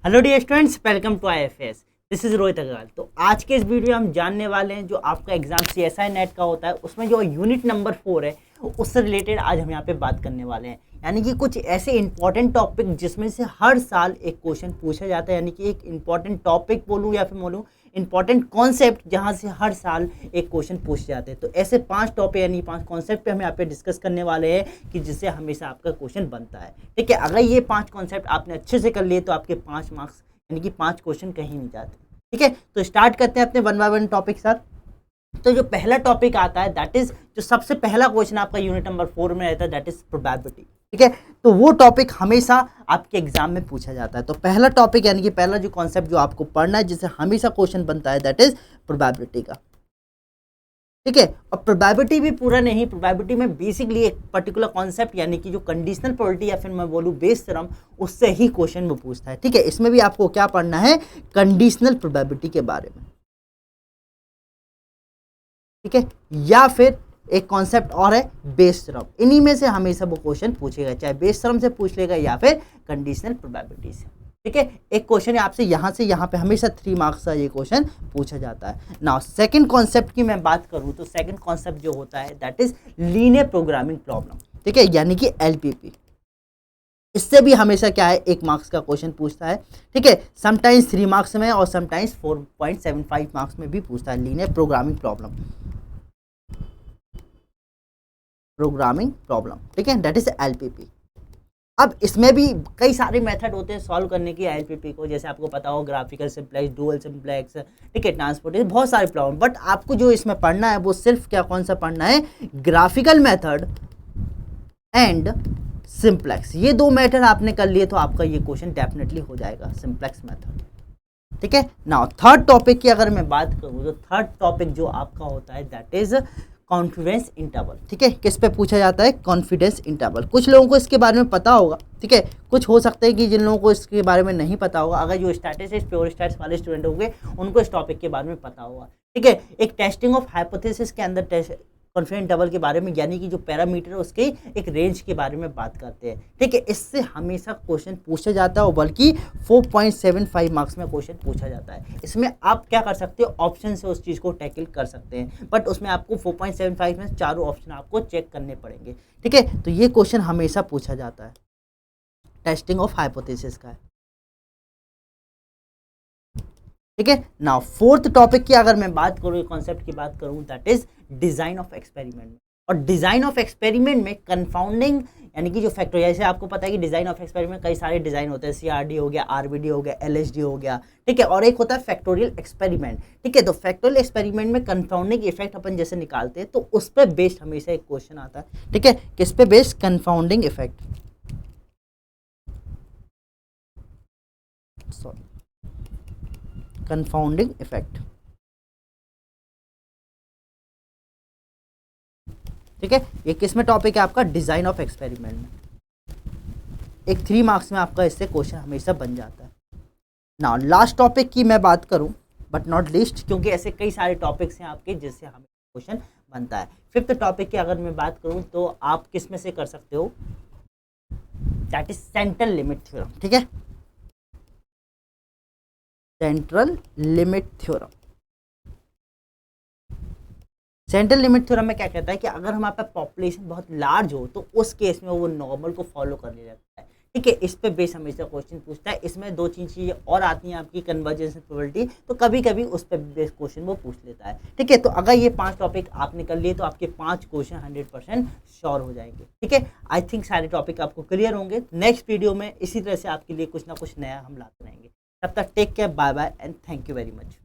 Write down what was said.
Hello dear students, welcome to IFS। This is Rohit Agarwal. तो आज के इस वीडियो में हम जानने वाले हैं जो आपका एग्जाम CSI नेट का होता है उसमें जो यूनिट नंबर 4 है उससे रिलेटेड आज हम यहाँ पे बात करने वाले हैं। यानी कि कुछ ऐसे इंपॉर्टेंट टॉपिक जिसमें से हर साल एक क्वेश्चन पूछा जाता है, यानी कि एक इंपॉर्टेंट टॉपिक बोलूँ या फिर बोलूँ इंपॉर्टेंट कॉन्सेप्ट जहाँ से हर साल एक क्वेश्चन पूछे जाते हैं। तो ऐसे 5 टॉपिक यानी 5 कॉन्सेप्ट पे हम यहाँ पे डिस्कस करने वाले हैं कि जिससे हमेशा आपका क्वेश्चन बनता है। ठीक है, अगर ये 5 कॉन्सेप्ट आपने अच्छे से कर लिए तो आपके 5 मार्क्स यानी कि 5 क्वेश्चन कहीं नहीं जाते। ठीक है, तो स्टार्ट करते हैं अपने 1 बाय 1 टॉपिक साथ। तो जो पहला टॉपिक आता है दैट इज जो सबसे पहला क्वेश्चन आपका यूनिट नंबर 4 में रहता है दैट इज प्रोबेबिलिटी। ठीक है, तो वो टॉपिक हमेशा आपके एग्जाम में पूछा जाता है। तो पहला टॉपिक यानी कि पहला जो कॉन्सेप्ट जो आपको पढ़ना है जिससे हमेशा क्वेश्चन बनता है दैट इज प्रोबेबिलिटी का। ठीक है, और प्रोबेबिलिटी भी पूरा नहीं, प्रोबेबिलिटी में बेसिकली एक पर्टिकुलर कॉन्सेप्ट यानी कि जो कंडीशनल प्रोबेबिलिटी या फिर मैं बोलूँ बेस थ्योरम उससे ही क्वेश्चन वो पूछता है। ठीक है, इसमें भी आपको क्या पढ़ना है, कंडीशनल प्रोबेबिलिटी के बारे में। ठीक है, या फिर एक कॉन्सेप्ट और है बेस थ्योरम। इन्हीं में से हमेशा वो क्वेश्चन पूछेगा, चाहे बेस थ्योरम से पूछ लेगा या फिर कंडीशनल प्रोबेबिलिटी से। ठीक है, एक क्वेश्चन आपसे यहाँ से यहाँ पे हमेशा 3 मार्क्स का ये क्वेश्चन पूछा जाता है। नाउ सेकंड कॉन्सेप्ट की मैं बात करूँ तो सेकंड कॉन्सेप्ट जो होता है that is linear programming problem. ठीक है, यानी कि LPP। इससे भी हमेशा क्या है, 1 मार्क्स का क्वेश्चन पूछता है। ठीक है, समटाइम्स 3 मार्क्स में और समटाइम्स 4.75 मार्क्स में भी पूछता है लीनियर प्रोग्रामिंग प्रॉब्लम। ठीक है, दैट इज LPP। अब इसमें भी कई सारे मेथड होते हैं सॉल्व करने की LPP को, जैसे आपको पता हो ग्राफिकल सिंप्लेक्स, डुअल सिंप्लेक्स, ठीक है, ट्रांसपोर्टेशन, बहुत सारे प्रॉब्लम। बट आपको जो इसमें पढ़ना है वो सिर्फ क्या कौन सा पढ़ना है, ग्राफिकल मेथड एंड सिंप्लेक्स। ये 2 मेथड आपने कर लिए तो आपका ये क्वेश्चन डेफिनेटली हो जाएगा, सिंप्लेक्स मेथड। ठीक है, नाउ थर्ड टॉपिक की अगर मैं बात करूँ तो थर्ड टॉपिक जो आपका होता है दैट इज कॉन्फिडेंस इंटरवल। ठीक है, किस पे पूछा जाता है, कॉन्फिडेंस इंटरवल। कुछ लोगों को इसके बारे में पता होगा, ठीक है, कुछ हो सकता है कि जिन लोगों को इसके बारे में नहीं पता होगा। अगर जो स्टैटिस्टिक्स प्योर स्टैट्स वाले स्टूडेंट होंगे उनको इस टॉपिक के बारे में पता होगा। ठीक है, एक टेस्टिंग ऑफ हाइपोथेसिस के अंदर कॉन्फिडेंस इंटरवल के बारे में यानी कि जो पैरामीटर है उसके एक रेंज के बारे में बात करते हैं। ठीक है, इससे हमेशा क्वेश्चन पूछा जाता है और बल्कि 4.75 मार्क्स में क्वेश्चन पूछा जाता है। इसमें आप क्या कर सकते हो, ऑप्शन से उस चीज़ को टैकल कर सकते हैं, बट उसमें आपको 4.75 में चारों ऑप्शन आपको चेक करने पड़ेंगे। ठीक है, तो ये क्वेश्चन हमेशा पूछा जाता है, टेस्टिंग ऑफ हाइपोथेसिस का है। ठीक है, नाउ फोर्थ टॉपिक की अगर मैं बात करूँ, कॉन्सेप्ट की बात करूँ that is design of experiment. और डिजाइन ऑफ एक्सपेरिमेंट में कंफाउंडिंग यानी कि जो फैक्टर, जैसे आपको पता है कि डिजाइन ऑफ एक्सपेरिमेंट कई सारे डिजाइन होते हैं, CRD हो गया, RBD हो गया, LSD हो गया। ठीक है, और एक होता है फैक्टोरियल एक्सपेरिमेंट। ठीक है, तो फैक्टोरियल एक्सपेरिमेंट में कंफाउंडिंग इफेक्ट अपन जैसे निकालते हैं तो उस पर बेस्ड हमेशा एक क्वेश्चन आता है। ठीक है, किस पे based, confounding effect, sorry, confounding effect. ठीक है, ये किस में टॉपिक है आपका, डिजाइन ऑफ एक्सपेरिमेंट में। एक 3 मार्क्स में आपका इससे क्वेश्चन हमेशा बन जाता है। नाउ लास्ट टॉपिक की मैं बात करूं बट नॉट लीस्ट, क्योंकि ऐसे कई सारे टॉपिक्स हैं आपके जिससे हमें क्वेश्चन बनता है। फिफ्थ टॉपिक की अगर मैं बात करूं तो आप किस में से कर सकते हो, that is central limit theorem. ठीक है, central limit theorem. Central limit theorem में क्या कहता है कि अगर हमारे पास पॉपुलेशन बहुत लार्ज हो तो उस केस में वो नॉर्मल को फॉलो करने लगता है। ठीक है, इस पे बेस हमेशा क्वेश्चन पूछता है। इसमें 2-3 चीज़ें और आती हैं आपकी, कन्वर्जेंस प्रोबेबिलिटी, तो कभी कभी उस पर बेस क्वेश्चन वो पूछ लेता है। ठीक है, तो अगर ये 5 टॉपिक आपने कर लिए तो आपके 5 क्वेश्चन 100% श्योर हो जाएंगे। ठीक है, आई थिंक सारे टॉपिक आपको क्लियर होंगे। नेक्स्ट वीडियो में इसी तरह से आपके लिए कुछ ना कुछ नया हम लाते रहेंगे। तब तक take care, bye bye and thank you very much.